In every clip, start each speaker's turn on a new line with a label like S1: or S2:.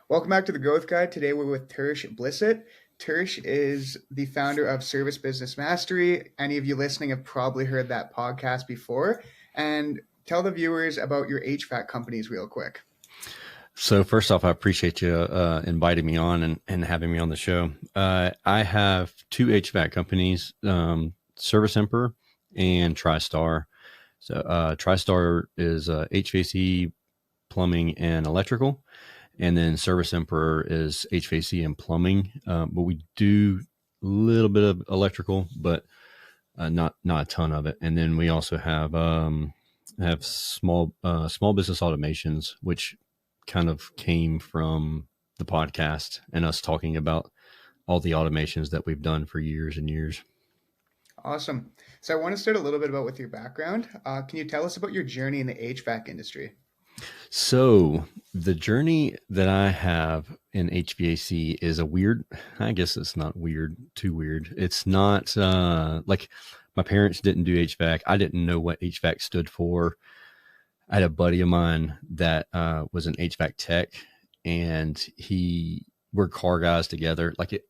S1: Welcome back to the Growth Guide. Today we're with Tersh Blissett. Tersh is the founder of Service Business Mastery. Any of you listening have probably heard that podcast before. And tell the viewers about your HVAC companies real quick.
S2: So first off, I appreciate you inviting me on and having me on the show. I have two HVAC companies, Service Emperor and Tristar. So Tristar is HVAC, plumbing, and electrical. And then Service Emperor is HVAC and plumbing. But we do a little bit of electrical, but not a ton of it. And then we also have small business automations, which kind of came from the podcast and us talking about all the automations that we've done for years and years.
S1: Awesome. So I want to start a little bit about with your background. Can you tell us about your journey in the HVAC industry?
S2: So the journey that I have in HVAC is I guess it's not too weird. It's not like my parents didn't do HVAC. I didn't know what HVAC stood for. I had a buddy of mine that was an HVAC tech, and we're car guys together. I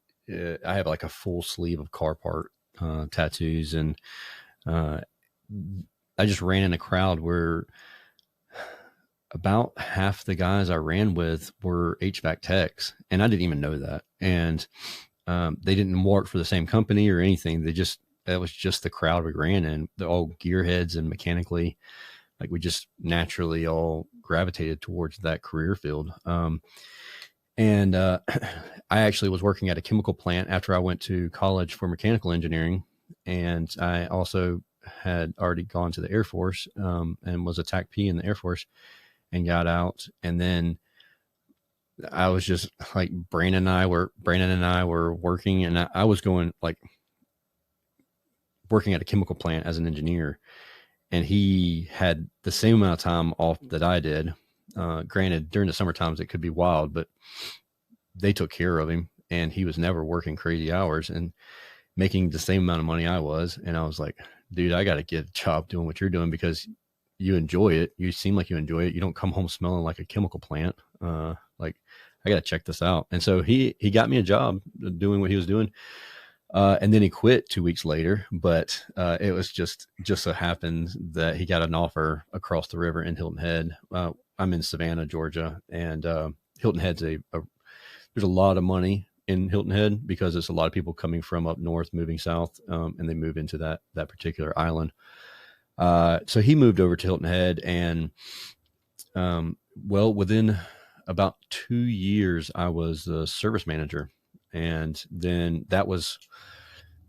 S2: have like a full sleeve of car part tattoos, and I just ran in a crowd where about half the guys I ran with were HVAC techs, and I didn't even know that. And they didn't work for the same company or anything. That was just the crowd we ran in. They're all gearheads and mechanically. Like we just naturally all gravitated towards that career field. And I actually was working at a chemical plant after I went to college for mechanical engineering. And I also had already gone to the Air Force and was a TAC P in the Air Force and got out. And then I was just like, Brandon and I were working, and I was going like working at a chemical plant as an engineer. And he had the same amount of time off that I did. Granted, during the summer times, it could be wild, but they took care of him, and he was never working crazy hours and making the same amount of money I was. And I was like, dude, I got to get a job doing what you're doing because you enjoy it. You seem like you enjoy it. You don't come home smelling like a chemical plant. Like, I got to check this out. And so he got me a job doing what he was doing. And then he quit 2 weeks later, but it was just so happened that he got an offer across the river in Hilton Head. I'm in Savannah, Georgia, and Hilton Head's there's a lot of money in Hilton Head because there's a lot of people coming from up north, moving south, and they move into that particular island. So he moved over to Hilton Head, and within about 2 years, I was the service manager. And then that was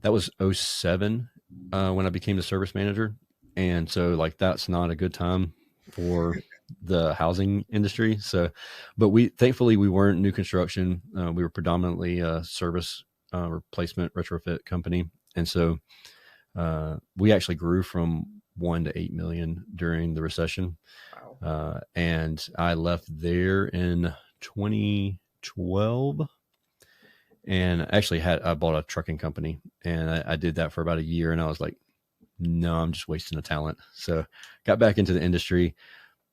S2: 2007 when I became the service manager. And so like, that's not a good time for the housing industry. So, but thankfully we weren't new construction. We were predominantly a service replacement retrofit company. And so we actually grew from 1 to 8 million during the recession. Wow. And I left there in 2012. And actually I bought a trucking company, and I did that for about a year, and I was like, no, I'm just wasting the talent. So got back into the industry,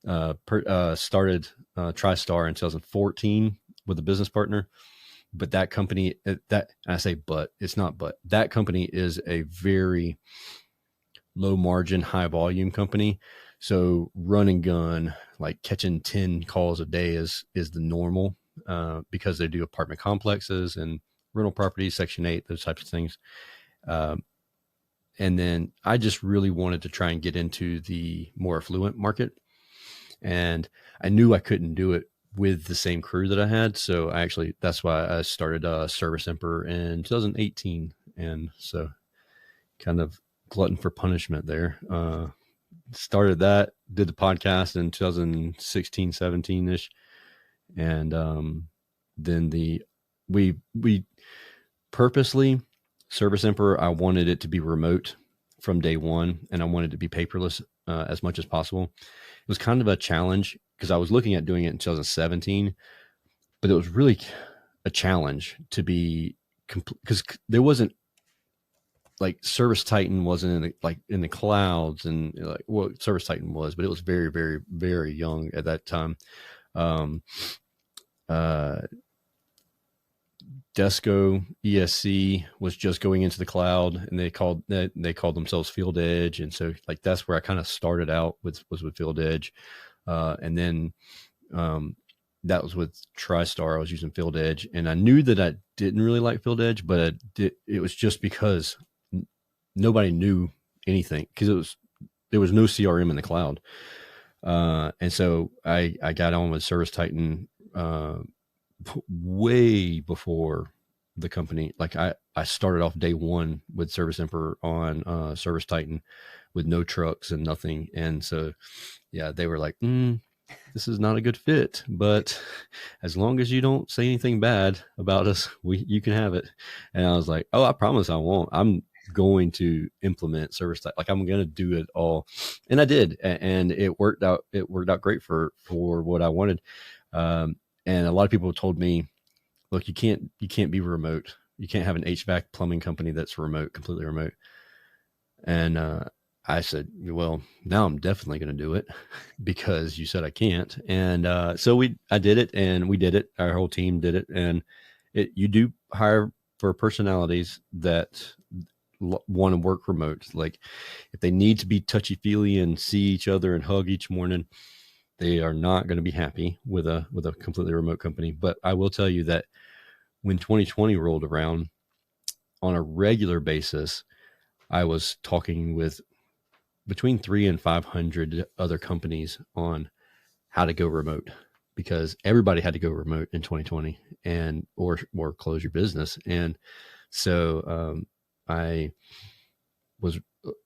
S2: started Tristar in 2014 with a business partner. But that company, that company is a very low margin, high volume company. So run and gun, like catching 10 calls a day is the normal. Because they do apartment complexes and rental properties, Section 8, those types of things. And then I just really wanted to try and get into the more affluent market. And I knew I couldn't do it with the same crew that I had. So that's why I started Service Emperor in 2018. And so kind of glutton for punishment there. Started that, did the podcast in 2016, 17-ish. And then we purposely, Service Emperor, I wanted it to be remote from day one, and I wanted it to be paperless as much as possible. It was kind of a challenge because I was looking at doing it in 2017, but it was really a challenge to be because there wasn't like Service Titan wasn't in the clouds, and Service Titan was, but it was very, very, very young at that time. uh, Desco ESC was just going into the cloud, and they called themselves Field Edge, and so like that's where I kind of started out was with Field Edge, and then that was with TriStar. I was using Field Edge, and I knew that I didn't really like Field Edge, but it was just because nobody knew anything, because there was no CRM in the cloud, and so I got on with Service Titan way before the company. Like I started off day one with Service Emperor on Service Titan with no trucks and nothing. And so, yeah, they were like, this is not a good fit, but as long as you don't say anything bad about us, you can have it. And I was like, oh, I promise I won't. I'm going to implement Service Titan. Like I'm going to do it all. And I did. And it worked out. It worked out great for what I wanted. And a lot of people told me, look, you can't be remote. You can't have an HVAC plumbing company that's remote, completely remote. And I said, well, now I'm definitely going to do it because you said I can't. And so I did it, and we did it. Our whole team did it. And you do hire for personalities that want to work remote. Like if they need to be touchy-feely and see each other and hug each morning, they are not going to be happy with a completely remote company. But I will tell you that when 2020 rolled around, on a regular basis, I was talking with between 300 and 500 other companies on how to go remote, because everybody had to go remote in 2020 and or close your business. And so I was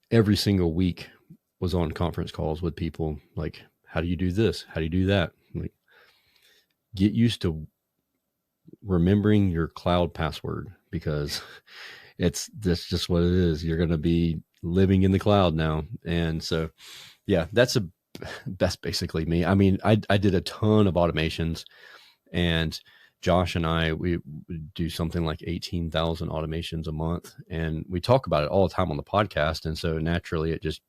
S2: every single week was on conference calls with people like, how do you do this? How do you do that? Like, get used to remembering your cloud password, because that's just what it is. You're going to be living in the cloud now. And so, yeah, that's basically me. I mean, I did a ton of automations, and Josh and I, we do something like 18,000 automations a month, and we talk about it all the time on the podcast. And so naturally it just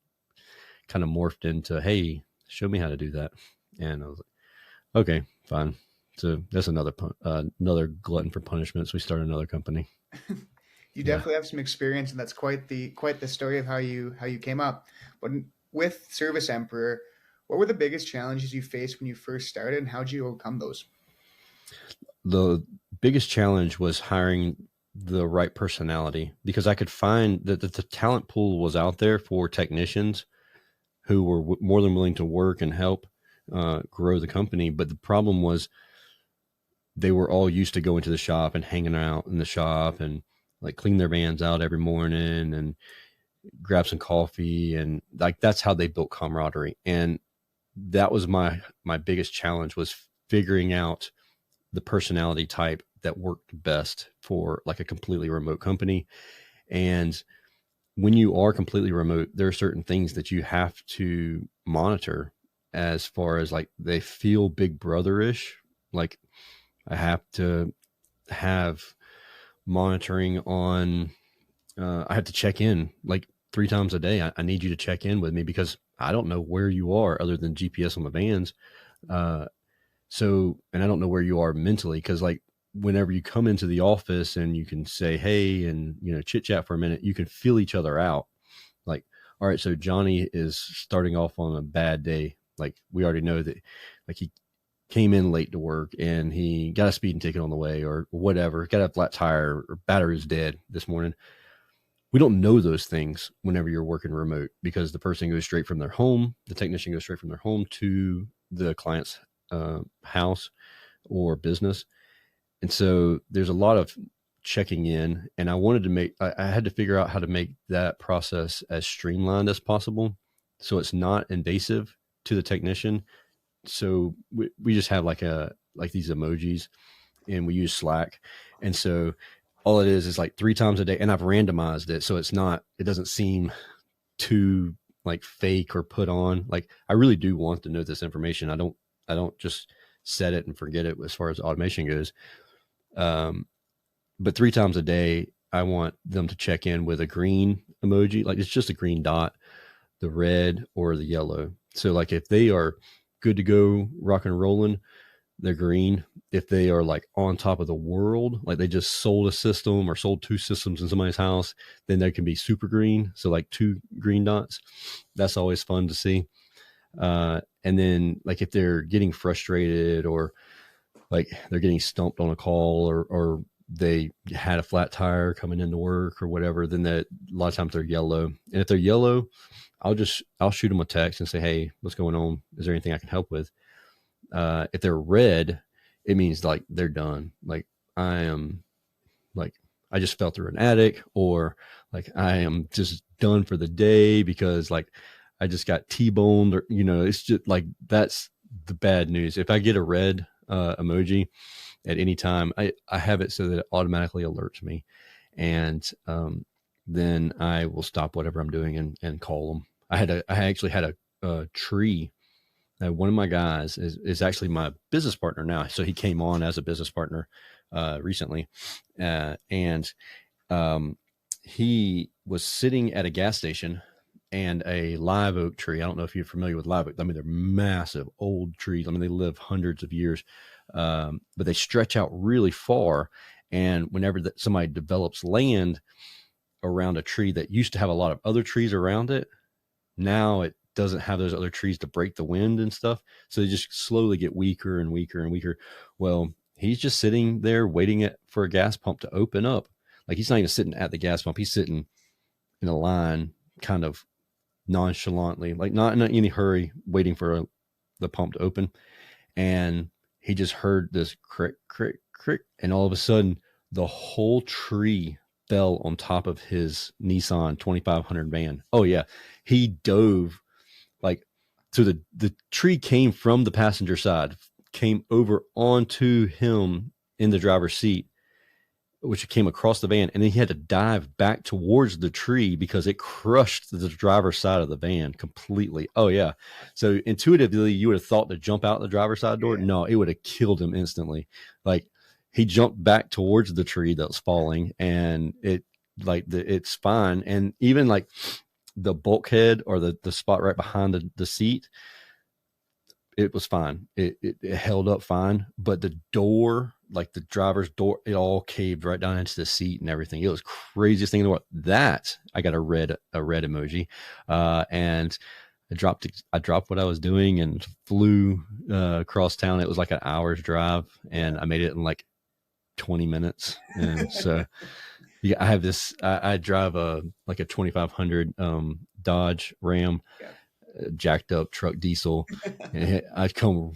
S2: kind of morphed into, hey, show me how to do that. And I was like, okay, fine. So that's another glutton for punishments. We started another company.
S1: You definitely have some experience, and that's quite the story of how you came up. But with Service Emperor, what were the biggest challenges you faced when you first started, and how did you overcome those?
S2: The biggest challenge was hiring the right personality, because I could find that the talent pool was out there for technicians who were more than willing to work and help grow the company. But the problem was they were all used to going to the shop and hanging out in the shop and like clean their vans out every morning and grab some coffee. And like, that's how they built camaraderie. And that was my biggest challenge, was figuring out the personality type that worked best for like a completely remote company. And when you are completely remote, there are certain things that you have to monitor, as far as like they feel big brother-ish. Like I have to have monitoring on, I have to check in like 3 times a day. I need you to check in with me, because I don't know where you are other than GPS on the vans. And I don't know where you are mentally, because like whenever you come into the office and you can say, hey, and, chit chat for a minute, you can feel each other out. Like, all right, so Johnny is starting off on a bad day. Like we already know that, like he came in late to work and he got a speeding ticket on the way or whatever, got a flat tire or battery's dead this morning. We don't know those things whenever you're working remote, because the person goes straight from their home, the technician goes straight from their home to the client's house or business. And so there's a lot of checking in, and I had to figure out how to make that process as streamlined as possible, so it's not invasive to the technician. So we just have like these emojis, and we use Slack. And so all it is like 3 times a day, and I've randomized it, so it doesn't seem too like fake or put on. Like I really do want to know this information. I don't just set it and forget it as far as automation goes. But 3 times a day, I want them to check in with a green emoji. Like it's just a green dot, the red or the yellow. So like if they are good to go, rock and rolling, they're green. If they are like on top of the world, like they just sold a system or sold 2 systems in somebody's house, then they can be super green. So like 2 green dots. That's always fun to see. And then like if they're getting frustrated or like they're getting stumped on a call or they had a flat tire coming into work or whatever, then a lot of times they're yellow. And if they're yellow, I'll shoot them a text and say, hey, what's going on? Is there anything I can help with? If they're red, it means like they're done. Like I just fell through an attic, or like I am just done for the day because like I just got T-boned, or, it's just like, that's the bad news. If I get a red emoji at any time, I have it so that it automatically alerts me. And then I will stop whatever I'm doing and call them. I actually had a tree. One of my guys is actually my business partner now. So he came on as a business partner recently. And he was sitting at a gas station, and a live oak tree. I don't know if you're familiar with live oak. I mean, they're massive old trees. I mean, they live hundreds of years, but they stretch out really far. And whenever somebody develops land around a tree that used to have a lot of other trees around it, now it doesn't have those other trees to break the wind and stuff. So they just slowly get weaker and weaker and weaker. Well, he's just sitting there waiting for a gas pump to open up. Like he's not even sitting at the gas pump. He's sitting in a line, kind of nonchalantly, like not in any hurry, waiting for the pump to open. And he just heard this crick, crick, crick. And all of a sudden, the whole tree fell on top of his Nissan 2500 van. Oh, yeah. He dove like, so the tree came from the passenger side, came over onto him in the driver's seat, which came across the van, and then he had to dive back towards the tree because it crushed the driver's side of the van completely. Oh yeah. So intuitively you would have thought to jump out the driver's side door. No, it would have killed him instantly. Like he jumped back towards the tree that was falling, and it's fine. And even like the bulkhead or the spot right behind the seat, it was fine. It held up fine, but the door, like the driver's door, it all caved right down into the seat and everything. It was craziest thing in the world. That I got a red emoji, and I dropped what I was doing and flew across town. It was like an hour's drive, and I made it in like 20 minutes. And so yeah, I have this. I drive a 2500 Dodge Ram.
S1: Yeah.
S2: Jacked up truck diesel, and I'd come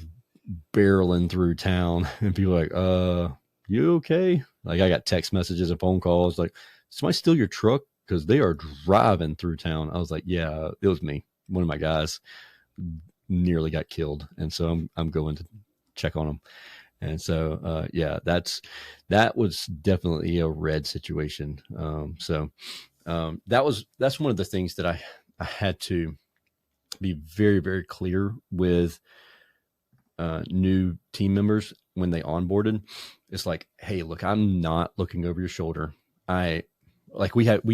S2: barreling through town, and people are like, you okay? Like I got text messages and phone calls like, somebody steal your truck? Because they are driving through town. I was like, yeah, it was me. One of my guys nearly got killed, and so I'm going to check on him. And so yeah, that was definitely a red situation. That's one of the things that I had to be very, very clear with new team members when they onboarded. It's like, hey, look, I'm not looking over your shoulder. We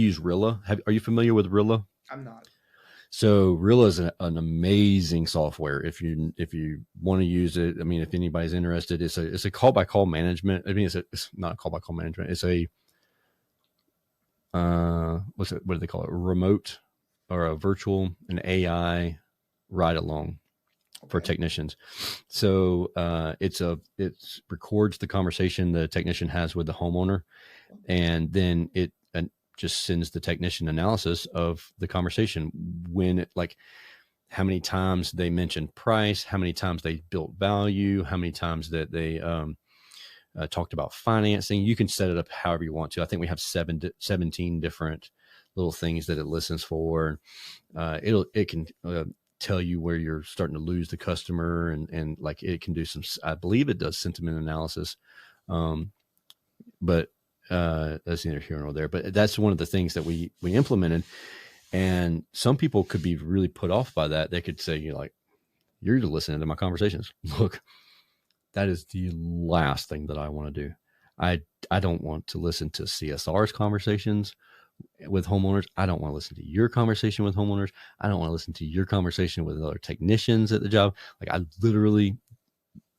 S2: use RILA. Are you familiar with RILA?
S1: I'm not.
S2: So RILA is an amazing software. If you want to use it, I mean, if anybody's interested, it's a call by call management. I mean, it's not call by call management. It's a what do they call it? A remote or a virtual, an AI ride along for technicians. So it records the conversation the technician has with the homeowner, and then it just sends the technician analysis of the conversation, when like how many times they mentioned price, how many times they built value, how many times that they talked about financing. You can set it up however you want to. I think we have 17 different little things that it listens for. It can tell you where you're starting to lose the customer, and like it can do some, I believe it does sentiment analysis. But that's neither here nor there. But that's one of the things that we implemented, and some people could be really put off by that. They could say, you're listening to my conversations. Look, that is the last thing that I want to do. I don't want to listen to CSR's conversations with homeowners. I don't want to listen to your conversation with homeowners. I don't want to listen to your conversation with other technicians at the job. Like I literally,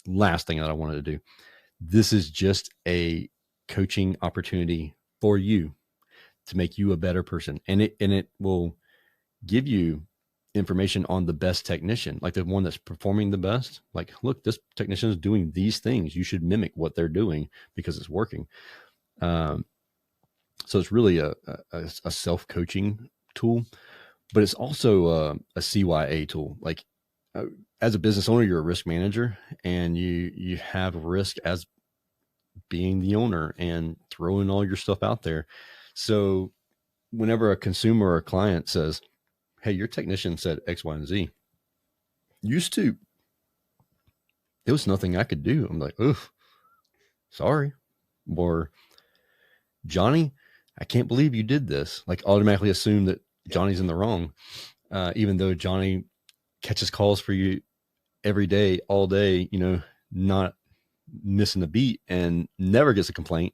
S2: last thing that I wanted to do. This is just a coaching opportunity for you to make you a better person. And it will give you information on the best technician, like the one that's performing the best. Like, look, this technician is doing these things. You should mimic what they're doing because it's working. So it's really a self-coaching tool, but it's also a CYA tool. Like, as a business owner, you're a risk manager, and you have risk as being the owner and throwing all your stuff out there. So whenever a consumer or a client says, hey, your technician said X, Y, and Z, used to, there was nothing I could do. I'm like, oof, sorry. Or, Johnny, I can't believe you did this. Like, automatically assume that Johnny's in the wrong, even though Johnny catches calls for you every day, all day, not missing a beat and never gets a complaint.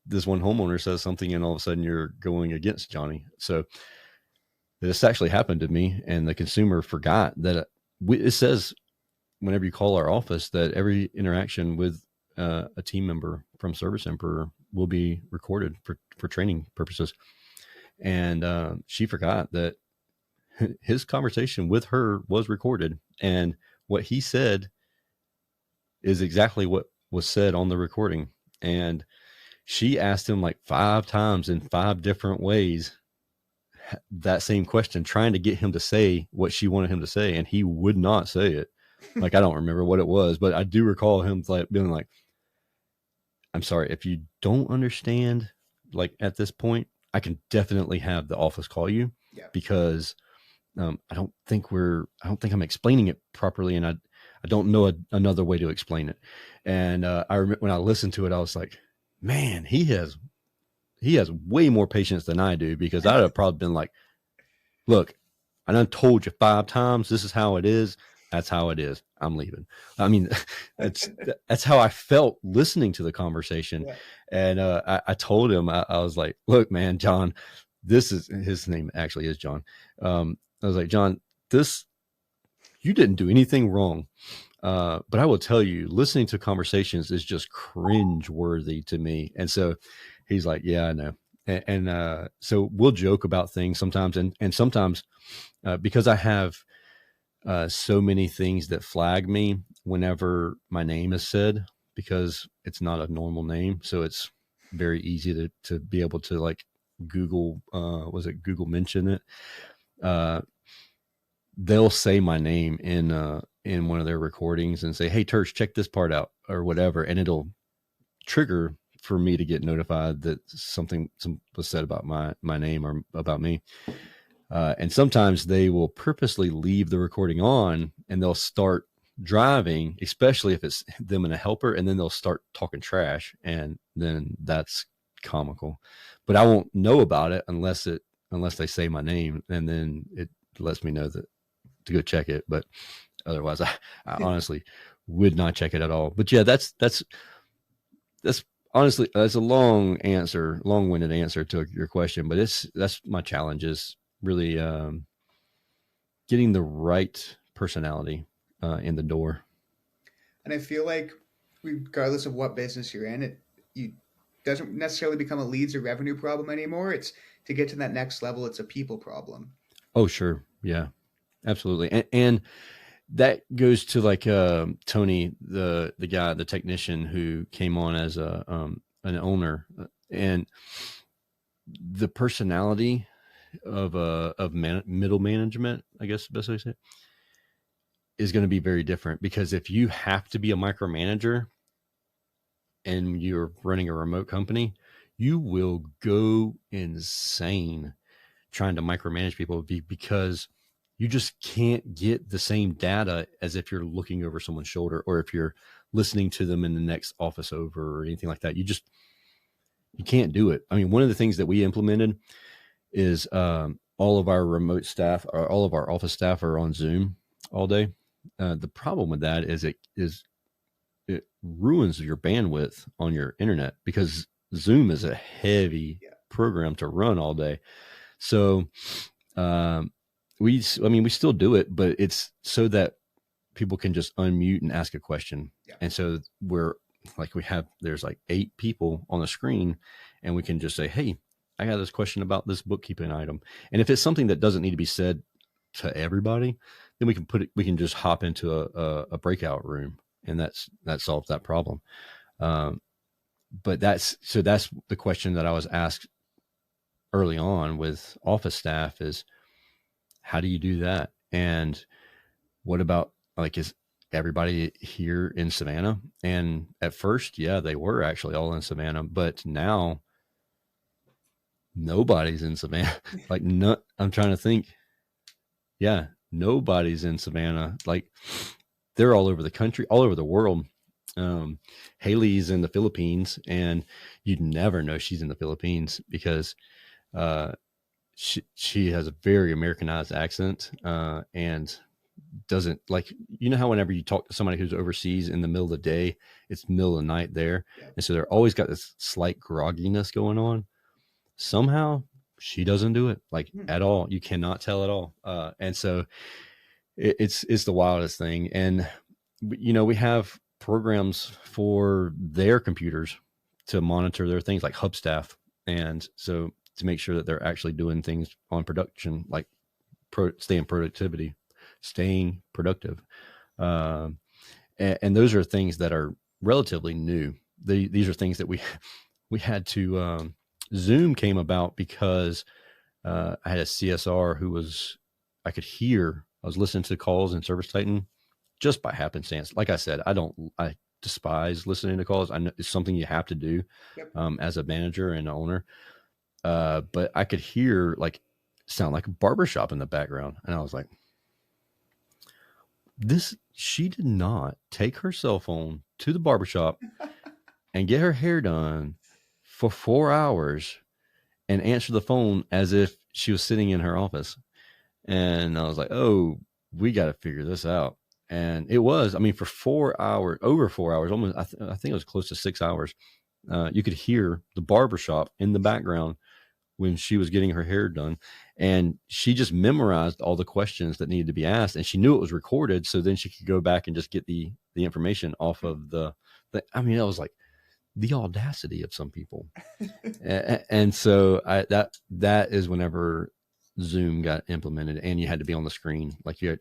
S2: This one homeowner says something and all of a sudden you're going against Johnny. So this actually happened to me, and the consumer forgot that it says whenever you call our office that every interaction with a team member from Service Emperor will be recorded for training purposes. And she forgot that his conversation with her was recorded, and what he said is exactly what was said on the recording. And she asked him like 5 times in 5 different ways that same question, trying to get him to say what she wanted him to say, and he would not say it. Like, I don't remember what it was, but I do recall him being like, I'm sorry, if you don't understand, like, at this point, I can definitely have the office call you, because I don't think I'm explaining it properly, and I don't know another way to explain it. And I remember when I listened to it, I was like, man, he has way more patience than I do, because I'd have probably been like, look, I done told you 5 times, this is how it is. That's how it is. I'm leaving. I mean, that's how I felt listening to the conversation. Yeah. And I told him, I was like, look, man, John, his name actually is John. I was like, John, you didn't do anything wrong. But I will tell you, listening to conversations is just cringe worthy to me. And so he's like, yeah, I know. And so we'll joke about things sometimes. And sometimes because I have so many things that flag me whenever my name is said, because it's not a normal name. So it's very easy to be able to, like, Google, Google mention it. They'll say my name in one of their recordings and say, hey, Tersh, check this part out, or whatever. And it'll trigger for me to get notified that something was said about my name or about me. And sometimes they will purposely leave the recording on, and they'll start driving, especially if it's them and a helper, and then they'll start talking trash, and then that's comical. But I won't know about it unless they say my name, and then it lets me know that to go check it. But otherwise, I honestly would not check it at all. But yeah, that's honestly, that's a long-winded answer to your question. But that's my challenge, is really getting the right personality in the door.
S1: And I feel like regardless of what business you're in, it doesn't necessarily become a leads or revenue problem anymore. It's to get to that next level, it's a people problem.
S2: Oh, sure. Yeah, absolutely. And that goes to, like, Tony, the guy, the technician who came on as an owner, and the personality of middle management, I guess the best way to say it, is going to be very different. Because if you have to be a micromanager and you're running a remote company, you will go insane trying to micromanage people, because you just can't get the same data as if you're looking over someone's shoulder, or if you're listening to them in the next office over, or anything like that. You can't do it. I mean, one of the things that we implemented is all of our remote staff, or all of our office staff, are on Zoom all day. The problem with that is it ruins your bandwidth on your internet, because Zoom is a heavy program to run all day. So we still do it, but it's so that people can just unmute and ask a question.
S1: Yeah.
S2: And so there's like 8 people on the screen, and we can just say, hey, I got this question about this bookkeeping item. And if it's something that doesn't need to be said to everybody, then we can just hop into a breakout room, and that solves that problem. But that's the question that I was asked early on with office staff is, how do you do that? And what about, like, is everybody here in Savannah? And at first, yeah, they were actually all in Savannah, but now nobody's in Savannah. Like, no, I'm trying to think. Yeah, nobody's in Savannah. Like, they're all over the country, all over the world. Haley's in the Philippines, and you'd never know she's in the Philippines because she has a very Americanized accent, and doesn't, like, how whenever you talk to somebody who's overseas in the middle of the day, it's middle of the night there. Yeah. And so they're always got this slight grogginess going on. Somehow she doesn't do it, like, at all. You cannot tell at all. And so it's the wildest thing. And we have programs for their computers to monitor their things, like Hubstaff. And so to make sure that they're actually doing things on production, like staying productive. And those are things that are relatively new. These are things that we had to, Zoom came about because I had a CSR I could hear, I was listening to calls in Service Titan just by happenstance. Like I said, I despise listening to calls. I know it's something you have to do. Yep. As a manager and owner. But I could hear, like, sound like a barbershop in the background. And I was like, she did not take her cell phone to the barbershop and get her hair done for 4 hours and answer the phone as if she was sitting in her office. And I was like, oh, we got to figure this out. And it was, for 4 hours, over 4 hours, almost, I think it was close to 6 hours. You could hear the barbershop in the background when she was getting her hair done. And she just memorized all the questions that needed to be asked, and she knew it was recorded. So then she could go back and just get the information off of that was like the audacity of some people. And so that is whenever Zoom got implemented, and you had to be on the screen. Like, your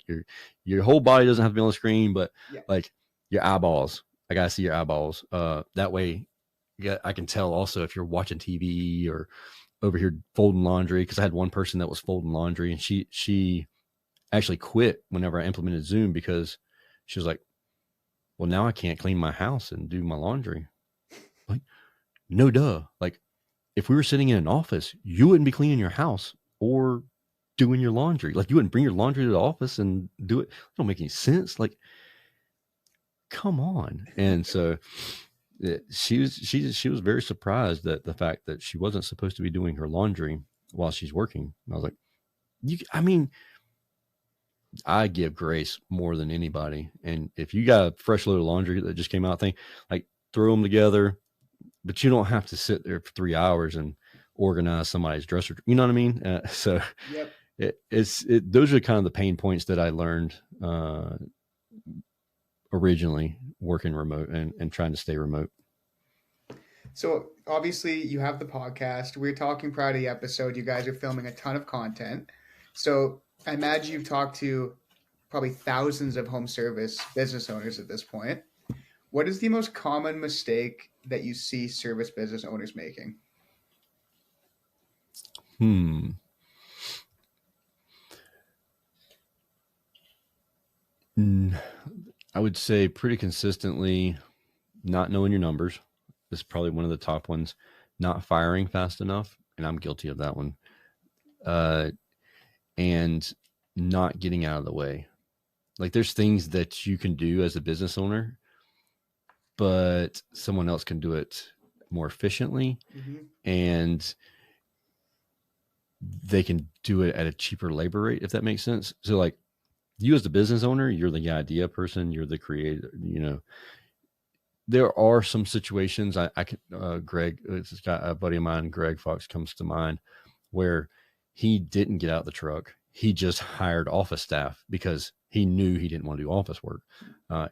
S2: whole body doesn't have to be on the screen, but like your eyeballs, I gotta see your eyeballs. That way, I can tell also if you're watching TV or over here folding laundry, because I had one person that was folding laundry, and she actually quit whenever I implemented Zoom because she was like, well, now I can't clean my house and do my laundry. Like, no duh. Like, if we were sitting in an office, you wouldn't be cleaning your house or doing your laundry. Like, you wouldn't bring your laundry to the office and do it. It don't make any sense. Like, come on. And so she was very surprised at the fact that she wasn't supposed to be doing her laundry while she's working. And I was like, I give grace more than anybody. And if you got a fresh load of laundry that just came out, like, throw them together, but you don't have to sit there for 3 hours and organize somebody's dresser. You know what I mean? So yep. Those are kind of the pain points that I learned, originally working remote and trying to stay remote.
S1: So obviously you have the podcast. We were talking prior to the episode. You guys are filming a ton of content. So I imagine you've talked to probably thousands of home service business owners at this point. What is the most common mistake that you see service business owners making?
S2: I would say pretty consistently not knowing your numbers is probably one of the top ones. Not firing fast enough, and I'm guilty of that one. And not getting out of the way. Like, there's things that you can do as a business owner, but someone else can do it more efficiently, and they can do it at a cheaper labor rate, if that makes sense. So, like, you as the business owner, you're the idea person, you're the creator, there are some situations I can, Greg, it's got a buddy of mine, Greg Fox, comes to mind, where he didn't get out of the truck. he just hired office staff because he knew he didn't want to do office work.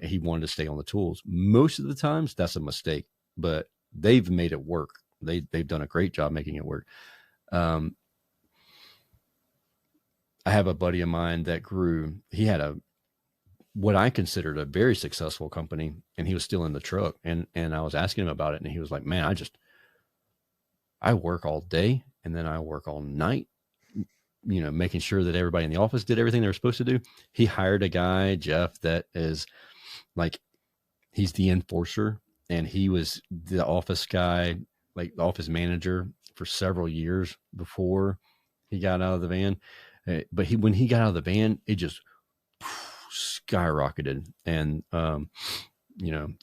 S2: He wanted to stay on the tools. Most of the times that's a mistake, but they've made it work. They've done a great job making it work. I have a buddy of mine that he had what I considered a very successful company, and he was still in the truck. And I was asking him about it, and he was like, man, I work all day and then I work all night, making sure that everybody in the office did everything they were supposed to do. He hired a guy, Jeff, that is like, he's the enforcer, and he was the office guy, like the office manager for several years before he got out of the van. But when he got out of the van, it just skyrocketed. And,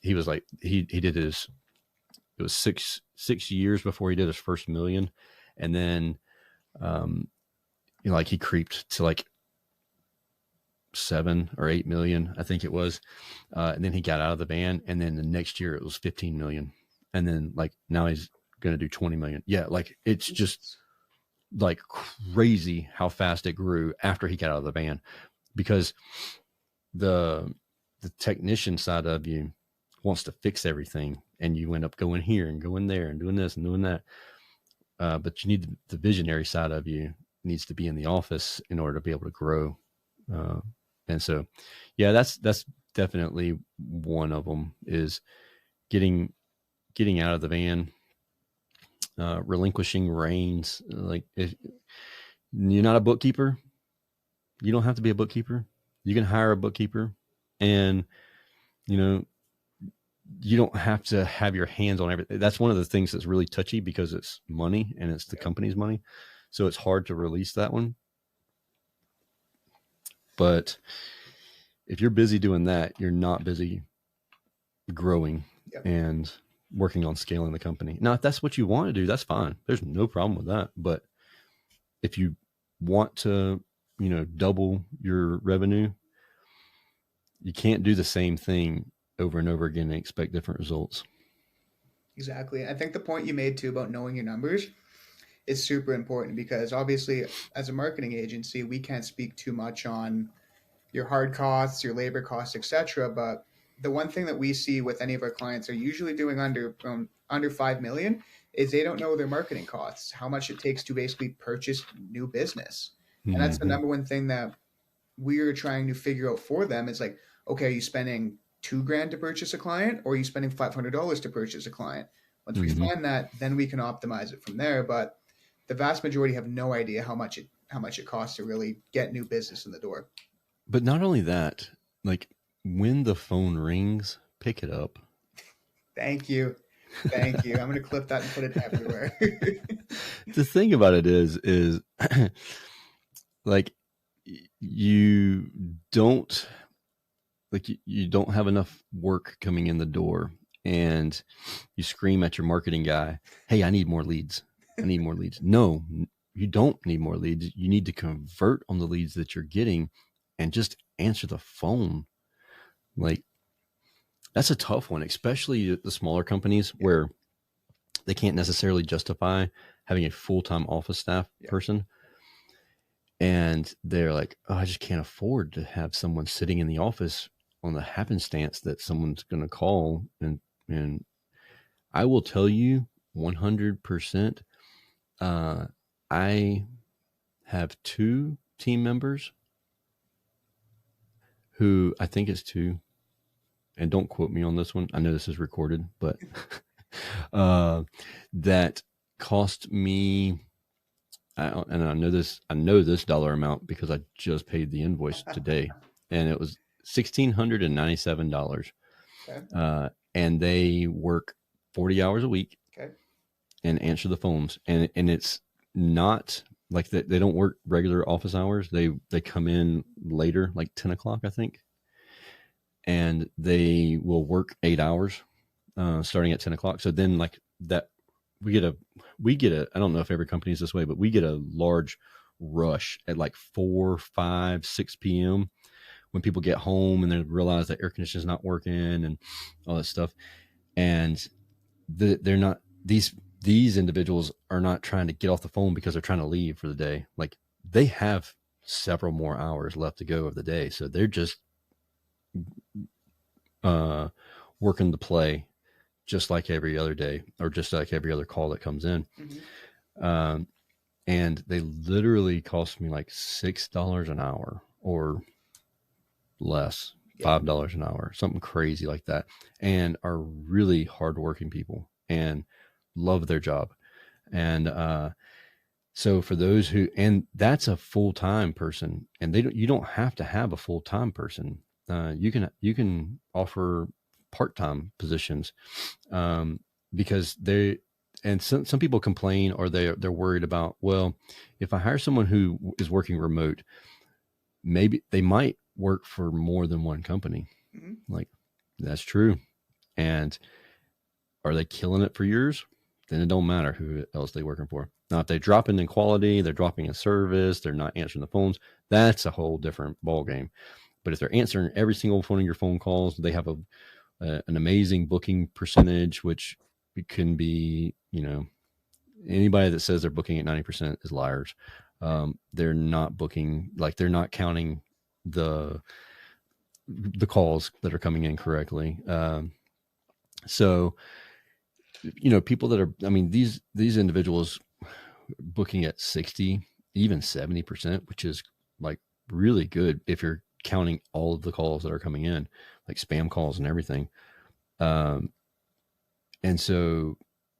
S2: he was like, he did it was 6 years before he did his first million. And then, he creeped to like 7 or 8 million, I think it was. And then he got out of the van, and then the next year it was 15 million. And then like now he's going to do 20 million. Yeah. Like it's just like crazy how fast it grew after he got out of the van, because the technician side of you wants to fix everything, and you end up going here and going there and doing this and doing that. But you need the visionary side of you needs to be in the office in order to be able to grow. And so, yeah, that's definitely one of them, is getting out of the van, relinquishing reins. Like, if you're not a bookkeeper, you don't have to be a bookkeeper. You can hire a bookkeeper, and, you don't have to have your hands on everything. That's one of the things that's really touchy, because it's money and it's the company's money. So it's hard to release that one. But if you're busy doing that, you're not busy growing and working on scaling the company. Now, if that's what you want to do, that's fine. There's no problem with that. But if you want to, double your revenue, you can't do the same thing over and over again and expect different results.
S1: Exactly. I think the point you made too about knowing your numbers is super important, because obviously as a marketing agency, we can't speak too much on your hard costs, your labor costs, etc. But the one thing that we see with any of our clients are usually doing under 5 million is they don't know their marketing costs, how much it takes to basically purchase new business. And that's the number one thing that we're trying to figure out for them, is like, okay, are you spending $2,000 to purchase a client, or are you spending $500 to purchase a client? Once we find that, then we can optimize it from there. But the vast majority have no idea how much it costs to really get new business in the door.
S2: But not only that, like, when the phone rings, pick it up.
S1: Thank you. I'm going to clip that and put it everywhere.
S2: The thing about it is like, you don't have enough work coming in the door, and you scream at your marketing guy, hey, I need more leads. No, you don't need more leads. You need to convert on the leads that you're getting and just answer the phone. Like, that's a tough one, especially the smaller companies where they can't necessarily justify having a full-time office staff person. And they're like, oh, I just can't afford to have someone sitting in the office on the happenstance that someone's going to call. And I will tell you 100%, I have 2 team members who, I think it's 2, and don't quote me on this one, I know this is recorded, but that cost me, and I know this dollar amount because I just paid the invoice today, and it was $1,697. Okay. And they work 40 hours a week and answer the phones. And it's not like they don't work regular office hours. They come in later, like 10 o'clock, I think. And they will work 8 hours, starting at 10 o'clock. So then like that, we get a, I don't know if every company is this way, but we get a large rush at like 4, 5, 6 p.m. when people get home and they realize that air conditioning is not working and all that stuff. And they're not, these individuals are not trying to get off the phone because they're trying to leave for the day. Like, they have several more hours left to go of the day. So they're just working the play just like every other day, or just like every other call that comes in. And they literally cost me like $6 an hour or less, $5 an hour, something crazy like that, and are really hardworking people and love their job. And so for those who, and that's a full-time person, and you don't have to have a full-time person. You can offer part-time positions, because and some people complain, or they're worried about, well, if I hire someone who is working remote, maybe they might work for more than one company. Like, that's true. And are they killing it for yours? Then it don't matter who else they're working for. Now, if they drop in quality, they're dropping in service, they're not answering the phones, that's a whole different ballgame. But if they're answering every single one of your phone calls, they have an amazing booking percentage, which can be, anybody that says they're booking at 90% is liars. They're not booking, like, they're not counting the calls that are coming in correctly. So, people that are, these individuals booking at 60, even 70%, which is like really good if you're counting all of the calls that are coming in, like spam calls and everything. And so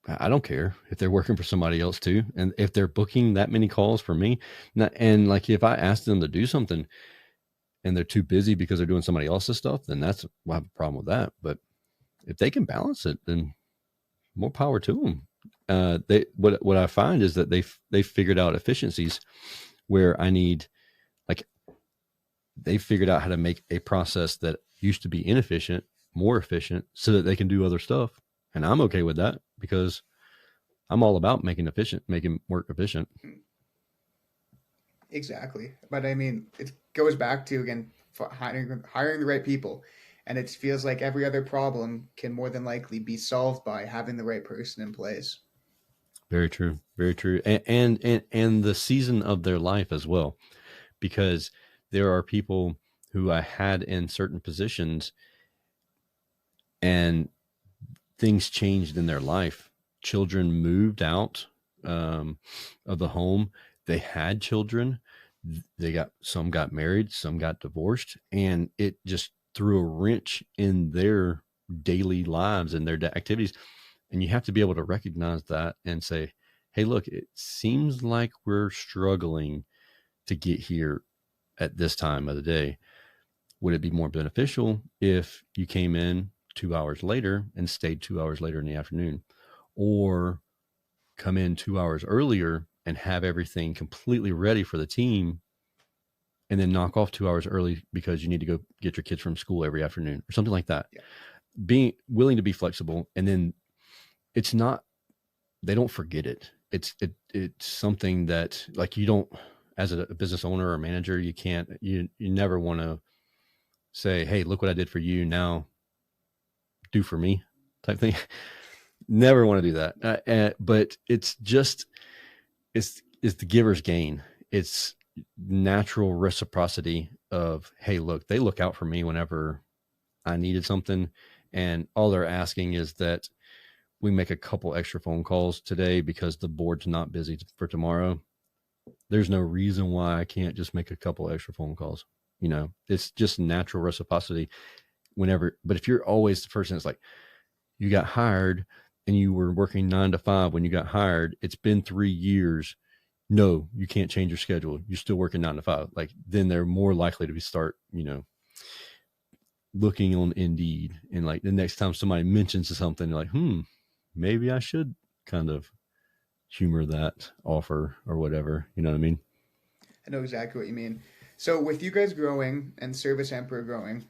S2: I don't care if they're working for somebody else too. And if they're booking that many calls for me, and like, if I ask them to do something and they're too busy because they're doing somebody else's stuff, then we'll have a problem with that. But if they can balance it, then more power to them. What I find is that they figured out efficiencies where they figured out how to make a process that used to be inefficient more efficient, so that they can do other stuff. And I'm okay with that, because I'm all about making work efficient.
S1: Exactly. But it goes back to, again, hiring the right people. And it feels like every other problem can more than likely be solved by having the right person in place.
S2: Very true. Very true. And the season of their life as well, because there are people who I had in certain positions and things changed in their life. Children moved out of the home. They had children. Some got married, some got divorced, and it just threw a wrench in their daily lives and their activities. And you have to be able to recognize that and say, hey, look, it seems like we're struggling to get here at this time of the day. Would it be more beneficial if you came in 2 hours later and stayed 2 hours later in the afternoon, or come in 2 hours earlier and have everything completely ready for the team, and then knock off 2 hours early because you need to go get your kids from school every afternoon, or something like that? Yeah. Being willing to be flexible. And then they don't forget it. It's something that, like, you don't, as a business owner or manager, you never want to say, hey, look what I did for you, now do for me, type thing. Never want to do that. But it's the giver's gain. It's natural reciprocity of, hey, look, they look out for me whenever I needed something. And all they're asking is that we make a couple extra phone calls today because the board's not busy for tomorrow. There's no reason why I can't just make a couple extra phone calls. It's just natural reciprocity but if you're always the person that's like, you got hired and you were working 9 to 5 when you got hired, it's been 3 years. No, you can't change your schedule. You're still working 9 to 5. Like, then they're more likely to start, looking on Indeed. And like, the next time somebody mentions something, you're like, maybe I should kind of humor that offer or whatever. You know what I mean?
S1: I know exactly what you mean. So with you guys growing and Service Emperor growing,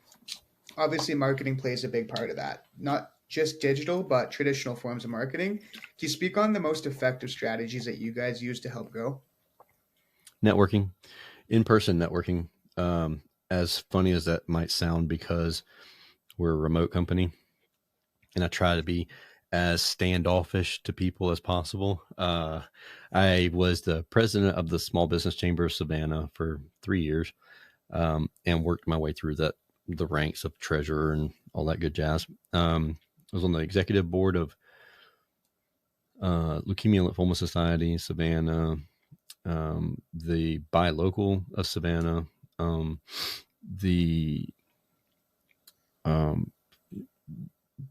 S1: obviously marketing plays a big part of that. Not just digital, but traditional forms of marketing. Can you speak on the most effective strategies that you guys use to help grow?
S2: Networking, in-person networking. As funny as that might sound, because we're a remote company, and I try to be as standoffish to people as possible. I was the president of the Small Business Chamber of Savannah for 3 years, and worked my way through the ranks of treasurer and all that good jazz. I was on the executive board of Leukemia and Lymphoma Society, Savannah, the Buy Local of Savannah, the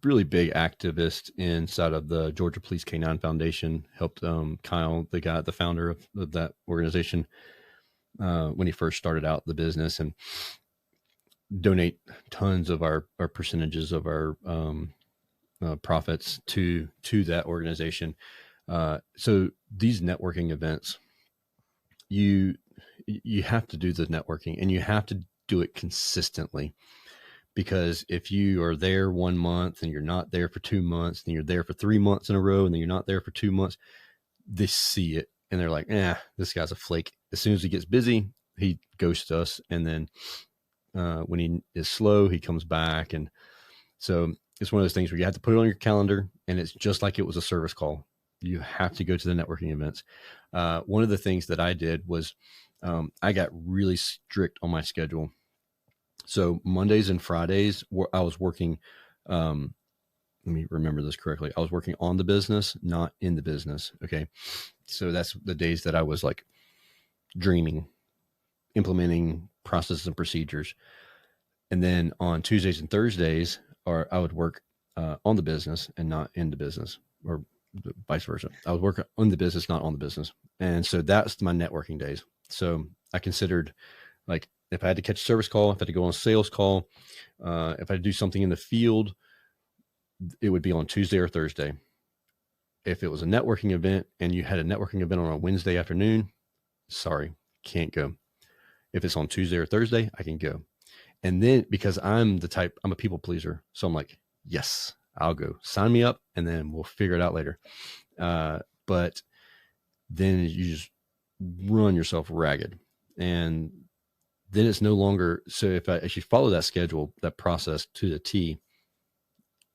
S2: really big activist inside of the Georgia Police K-9 Foundation, helped Kyle, the founder of that organization, when he first started out the business, and donate tons of our percentages of our profits to that organization. So these networking events, you have to do the networking, and you have to do it consistently, because if you are there 1 month and you're not there for 2 months, then you're there for 3 months in a row, and then you're not there for 2 months, they see it and they're like, this guy's a flake. As soon as he gets busy, he ghosts us. And then when he is slow, he comes back. And so it's one of those things where you have to put it on your calendar, and it's just like it was a service call. You have to go to the networking events. One of the things that I did was I got really strict on my schedule. So Mondays and Fridays, I was working, let me remember this correctly. I was working on the business, not in the business. Okay. So that's the days that I was like dreaming, implementing processes and procedures. And then on Tuesdays and Thursdays, I would work on the business and not in the business, or vice versa. I would work on the business, not on the business. And so that's my networking days. So I considered, like, if I had to catch a service call, if I had to go on a sales call, if I had to do something in the field, it would be on Tuesday or Thursday. If it was a networking event and you had a networking event on a Wednesday afternoon, sorry, can't go. If it's on Tuesday or Thursday, I can go. And then, because I'm a people pleaser, so I'm like, yes, I'll go. Sign me up, and then we'll figure it out later. But then you just run yourself ragged. And then it's no longer, so if you follow that schedule, that process to the T,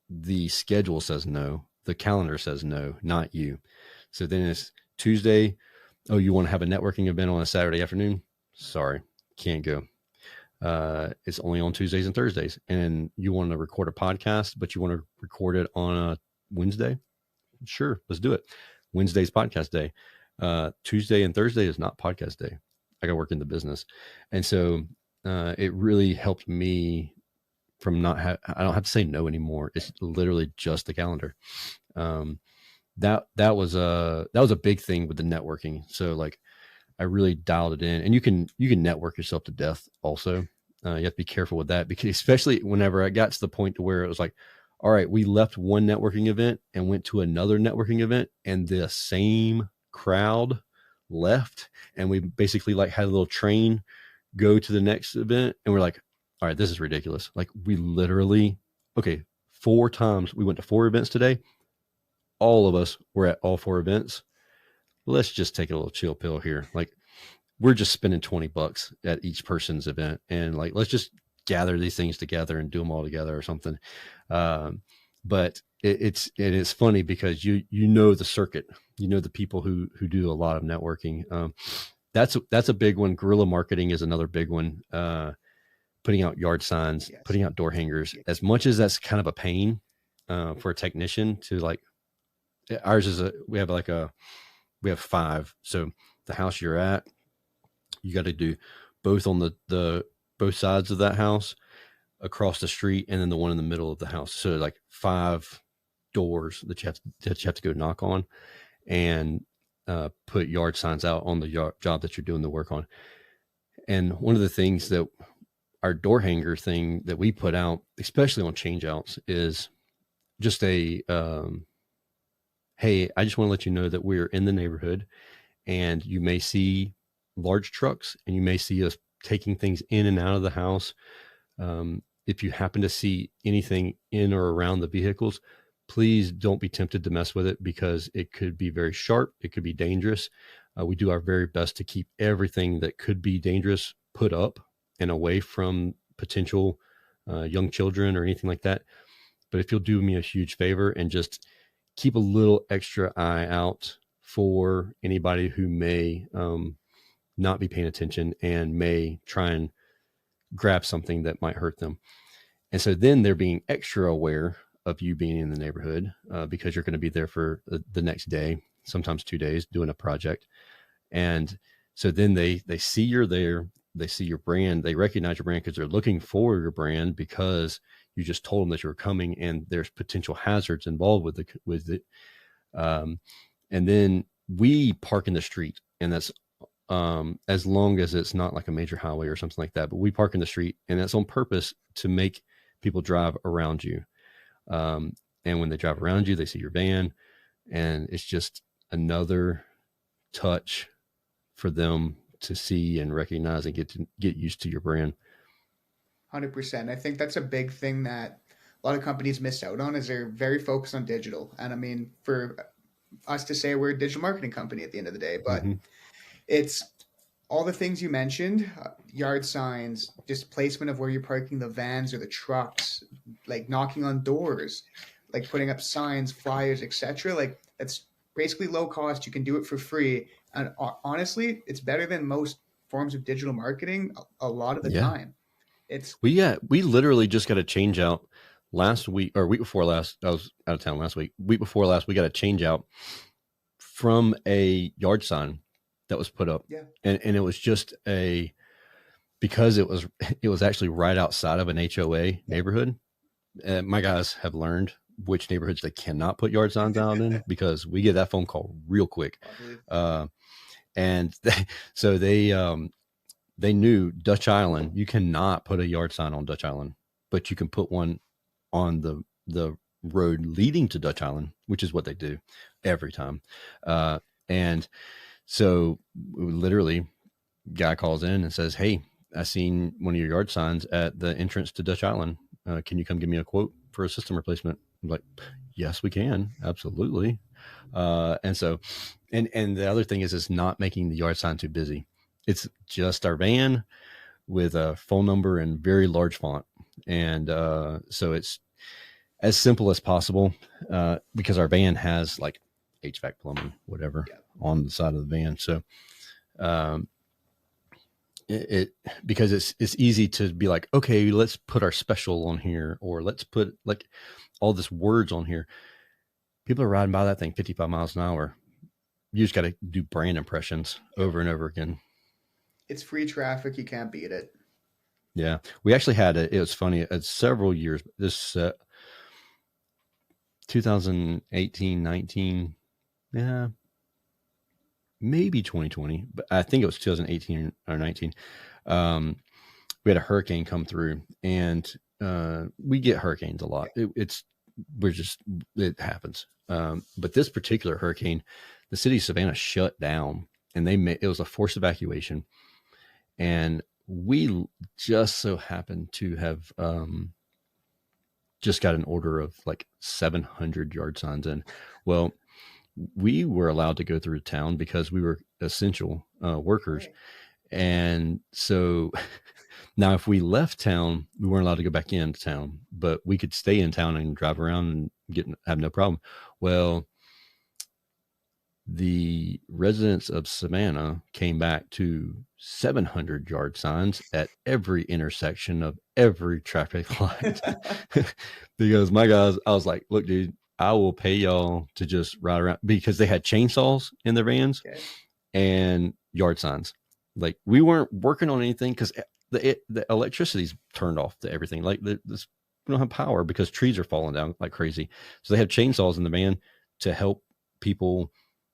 S2: the schedule says no, the calendar says no, not you. So then it's Tuesday. Oh, you want to have a networking event on a Saturday afternoon? Sorry, can't go. It's only on Tuesdays and Thursdays. And you want to record a podcast, but you want to record it on a Wednesday? Sure, let's do it. Wednesday's podcast day. Tuesday and Thursday is not podcast day. I got to work in the business. And so it really helped me from I don't have to say no anymore. It's literally just the calendar. That was a big thing with the networking. So like, I really dialed it in, and you can network yourself to death also. You have to be careful with that, because especially whenever I got to the point to where it was like, all right, we left one networking event and went to another networking event, and the same crowd left, and we basically like had a little train go to the next event, and we're like, all right, this is ridiculous. Like, we literally, 4 times we went to 4 events today. All of us were at all 4 events. Let's just take a little chill pill here. Like, we're just spending $20 at each person's event, and like, let's just gather these things together and do them all together or something. But it's funny because you know the circuit, you know the people who do a lot of networking. That's a big one. Guerrilla marketing is another big one. Putting out yard signs, yes. Putting out door hangers. As much as that's kind of a pain for a technician to like, ours is we have 5. So the house you're at, you got to do both on the both sides of that house, across the street, and then the one in the middle of the house. So like 5 doors that you have to go knock on, and put yard signs out on the job that you're doing the work on. And one of the things that our door hanger thing that we put out, especially on change outs, is just a, hey, I just want to let you know that we're in the neighborhood, and you may see large trucks, and you may see us taking things in and out of the house. If you happen to see anything in or around the vehicles, please don't be tempted to mess with it, because it could be very sharp. It could be dangerous. We do our very best to keep everything that could be dangerous put up and away from potential young children or anything like that. But if you'll do me a huge favor and just keep a little extra eye out for anybody who may not be paying attention and may try and grab something that might hurt them. And so then they're being extra aware of you being in the neighborhood because you're going to be there for the next day, sometimes 2 days, doing a project. And so then they see you're there, they see your brand, they recognize your brand because they're looking for your brand because you just told them that you're coming and there's potential hazards involved with it. And then we park in the street, and that's as long as it's not like a major highway or something like that, but we park in the street, and that's on purpose to make people drive around you. And when they drive around you, they see your van, and it's just another touch for them to see and recognize and get used to your brand.
S1: 100%. I think that's a big thing that a lot of companies miss out on is they're very focused on digital. And I mean, for us to say we're a digital marketing company at the end of the day, but it's all the things you mentioned, yard signs, just placement of where you're parking the vans or the trucks, like knocking on doors, like putting up signs, flyers, etc. Like that's basically low cost. You can do it for free. And honestly, it's better than most forms of digital marketing a lot of the time.
S2: We literally just got a change out last week or week before last. I was out of town last week. Week before last, we got a change out from a yard sign that was put up.
S1: Yeah.
S2: And it was just because it was actually right outside of an HOA neighborhood. My guys have learned which neighborhoods they cannot put yard signs out in because we get that phone call real quick. And so they knew Dutch Island, you cannot put a yard sign on Dutch Island, but you can put one on the road leading to Dutch Island, which is what they do every time. And so literally guy calls in and says, "Hey, I seen one of your yard signs at the entrance to Dutch Island. Can you come give me a quote for a system replacement?" I'm like, "Yes, we can. Absolutely." And so, and the other thing is not making the yard sign too busy. It's just our van with a phone number in very large font. And so it's as simple as possible because our van has like HVAC, plumbing, whatever on the side of the van. So because it's easy to be like, okay, let's put our special on here, or let's put like all this words on here. People are riding by that thing 55 miles an hour. You just got to do brand impressions over and over again.
S1: It's free traffic. You can't beat it.
S2: Yeah. We actually had it was funny. Several years, this 2018, 19, maybe 2020, but I think it was 2018 or 19. We had a hurricane come through, and we get hurricanes a lot. It happens. But this particular hurricane, the city of Savannah shut down, and it was a forced evacuation. And we just so happened to have just got an order of like 700 yard signs in. Well, we were allowed to go through town because we were essential workers. Right. And so now if we left town, we weren't allowed to go back into town, but we could stay in town and drive around and have no problem. Well, the residents of Savannah came back to 700 yard signs at every intersection of every traffic light. Because my guys, I was like, look, dude, I will pay y'all to just ride around, because they had chainsaws in their vans and yard signs. Like, we weren't working on anything because the electricity's turned off to everything. Like, we don't have power because trees are falling down like crazy. So they have chainsaws in the van to help people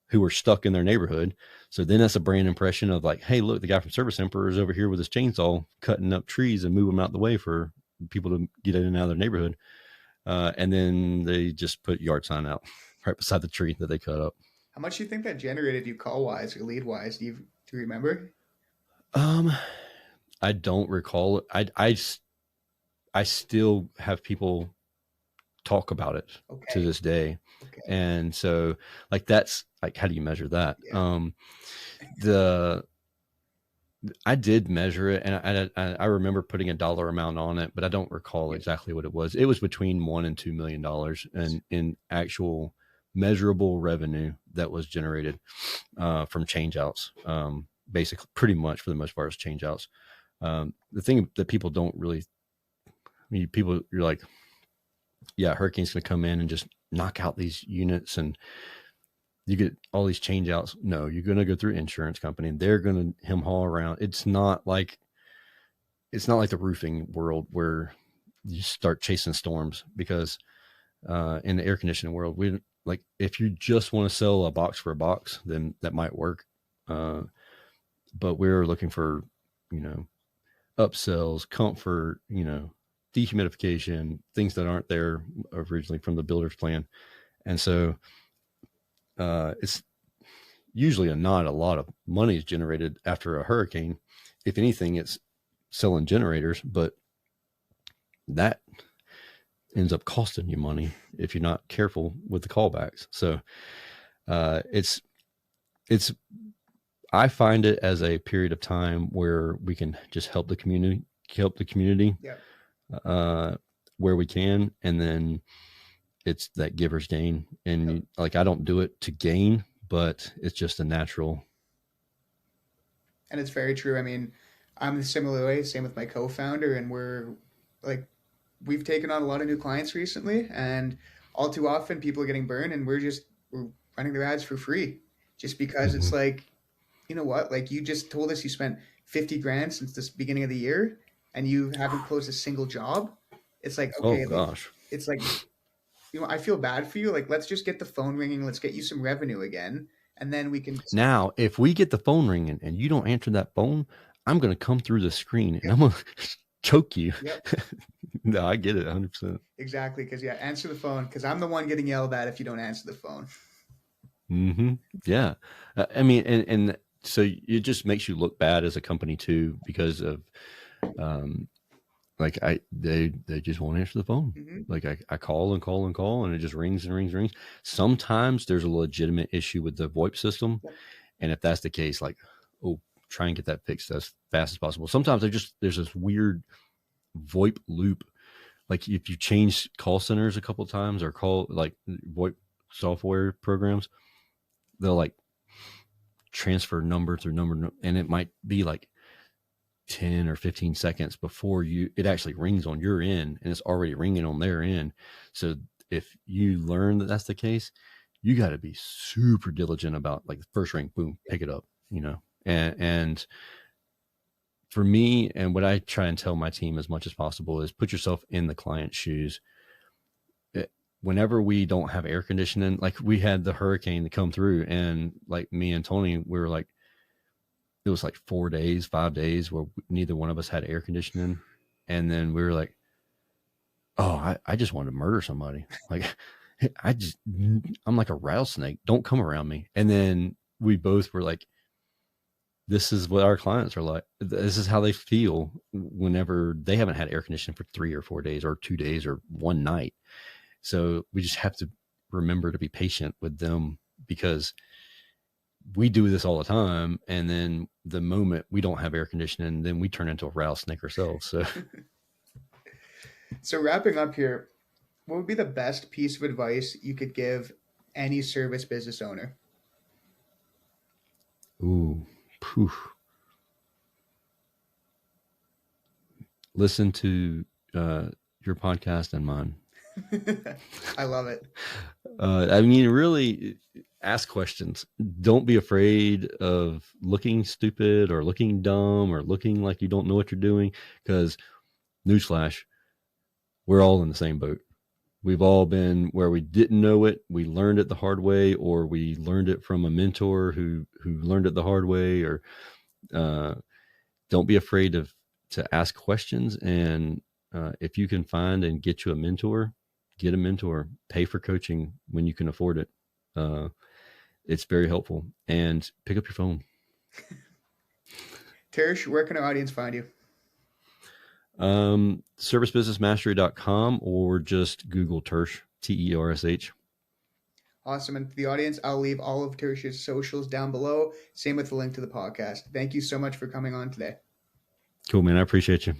S2: who are stuck in their neighborhood. So then that's a brand impression of like, hey, look, the guy from Service Emperor is over here with his chainsaw cutting up trees and moving them out the way for people to get in and out of their neighborhood. And then they just put yard sign out right beside the tree that they cut up.
S1: How much do you think that generated you call wise or lead wise? Do you remember?
S2: I don't recall it. I still have people talk about it to this day. Okay. And so like, that's like, how do you measure that? Yeah. I did measure it, and I remember putting a dollar amount on it, but I don't recall exactly what it was. It was between $1 and $2 million in actual measurable revenue that was generated from changeouts. Basically, pretty much for the most part, is changeouts. The thing that people don't really, you're like, yeah, hurricane's going to come in and just knock out these units and you get all these changeouts. No, you're going to go through insurance company and they're going to hem haul around. It's not like the roofing world where you start chasing storms, because in the air conditioning world, we like, if you just want to sell a box for a box, then that might work. But we're looking for, upsells, comfort, dehumidification, things that aren't there originally from the builder's plan. And so it's usually not a lot of money is generated after a hurricane. If anything, it's selling generators, but that ends up costing you money if you're not careful with the callbacks. So it's I find it as a period of time where we can just help the community, where we can. And then it's that giver's gain. And like, I don't do it to gain, but it's just a natural.
S1: And it's very true. I mean, I'm the similar way, same with my co-founder, and we've taken on a lot of new clients recently, and all too often people are getting burned, and we're running their ads for free just because it's like, you know what, like, you just told us you spent 50 grand since the beginning of the year and you haven't closed a single job. It's like, okay,
S2: gosh,
S1: it's like, I feel bad for you. Like, let's just get the phone ringing. Let's get you some revenue again. And then we can.
S2: Now, if we get the phone ringing and you don't answer that phone, I'm going to come through the screen and I'm going to choke you. Yep. No, I get it 100%.
S1: Exactly. Because answer the phone, because I'm the one getting yelled at if you don't answer the phone.
S2: Yeah. I mean, and so it just makes you look bad as a company too, because of, like they just won't answer the phone. Like I call and call and call and it just rings and rings and rings. Sometimes there's a legitimate issue with the VoIP system. And if that's the case, like, try and get that fixed as fast as possible. Sometimes there's this weird VoIP loop. Like if you change call centers a couple of times or call like VoIP software programs, they'll like transfer number through number, and it might be like 10 or 15 seconds before it actually rings on your end, and it's already ringing on their end. So if you learn that that's the case, you got to be super diligent about, like, the first ring, boom, pick it up, and for me, and what I try and tell my team as much as possible is put yourself in the client's shoes. Whenever we don't have air conditioning, like we had the hurricane to come through, and like me and Tony, we were like, it was like 5 days where neither one of us had air conditioning. And then we were like, I just wanted to murder somebody. Like, I'm like a rattlesnake. Don't come around me. And then we both were like, this is what our clients are like. This is how they feel whenever they haven't had air conditioning for 3 or 4 days or 2 days or one night. So we just have to remember to be patient with them, because we do this all the time. And then the moment we don't have air conditioning, then we turn into a rattlesnake ourselves.
S1: So wrapping up here, what would be the best piece of advice you could give any service business owner?
S2: Listen to your podcast and mine.
S1: I love it.
S2: I mean, really ask questions. Don't be afraid of looking stupid or looking dumb or looking like you don't know what you're doing, because newsflash, we're all in the same boat. We've all been where we didn't know it. We learned it the hard way, or we learned it from a mentor who learned it the hard way. Or don't be afraid to ask questions. And if you can find and get you a mentor, get a mentor. Pay for coaching when you can afford it. It's very helpful. And pick up your phone.
S1: Tersh, where can our audience find you?
S2: Servicebusinessmastery.com, or just Google Tersh, Tersh.
S1: Awesome. And for the audience, I'll leave all of Tersh's socials down below. Same with the link to the podcast. Thank you so much for coming on today.
S2: Cool, man. I appreciate you.